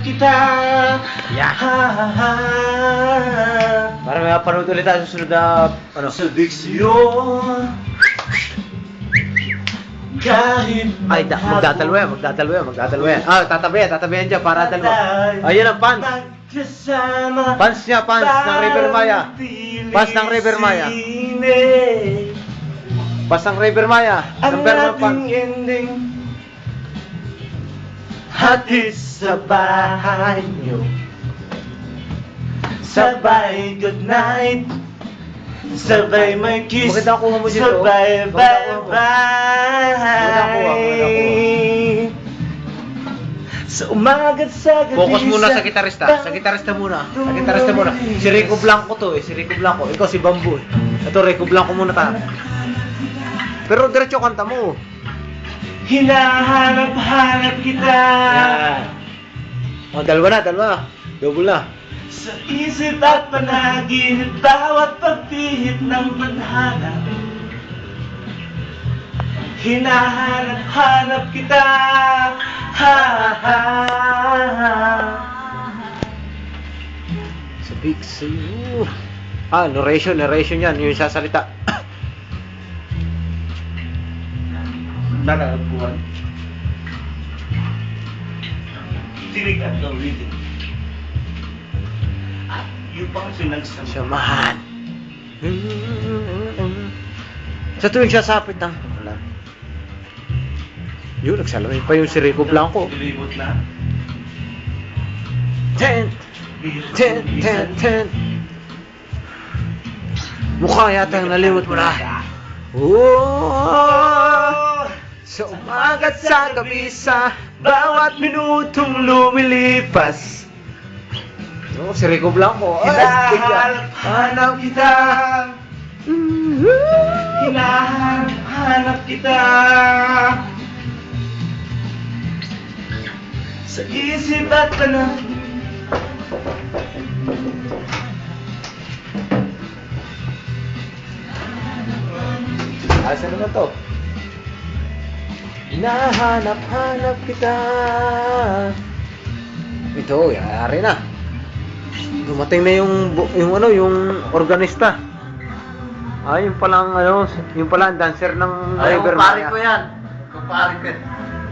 kita. Yeah. Ha. Para may mapanood ulit tayo sa susunod na ano. Sa diksyon. Kahit Ay, magdadalawa yan. Ah, tatabi yan dyan para dalawa. Ayun ang pants. Magkasama. Pants niya, pants ng River Maya. Pants ng River Maya. Pants ng River Maya. Ang Number ng ating pants. ending, hatid sa bahay niyo. Sabay good night. Sabay may kiss. Maganda kuha mo dito. Sabay Maganda bye kuha mo. bye. Sa umagat sa gabi. Focus muna sa gitarista. Sa gitarista muna. Sa gitarista muna. Si Rico Blanco to eh. Si Rico Blanco. Ikaw si Bamboo eh. Ito Rico Blanco muna tayo. Pero diretso kanta mo. Hinahanap-hanap kita. Yan. O, dalawa na. Double na. Sa isip at panaginip, bawat pagpihit ng tadhana. Hinahanap-hanap kita. Ha. Sabi ko sa'yo. Ah, narration yan. Yung sasalita. Nalagpuan. Tinig at gawitin. At yung pang sinagsama. Samahan. Sa tuwing sasapit ng wala. Yun, nagsalamin pa yung si Rico Blanco. Libot na. 10. Mukha yata yung nalimot mo na. Oh, sa umagat sa gabi sa bawat minutong lumilipas. Oh, si Rico Blanco. Hinahanap kita. Hinahanap kita. Sa isip at panahon. Asa naman to? Hinahanap-hanap kita. Ito, yari na. Dumating na yung organista. Ah, yung palang dancer ng River Maya. yan. Kumpare ko.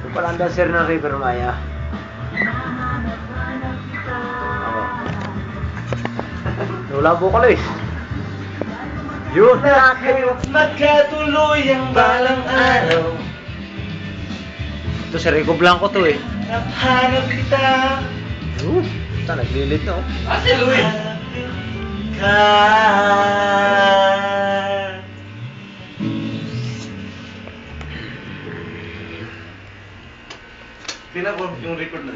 Yung palang dancer ng River Maya. Wala vocalist. Yun na kayo. Magkatuloy ang balang araw. Ito si Rico Blanco to eh. Hanap kita. Ito, naglilid na oh. Si Luis. Ka. Pinag yung record na.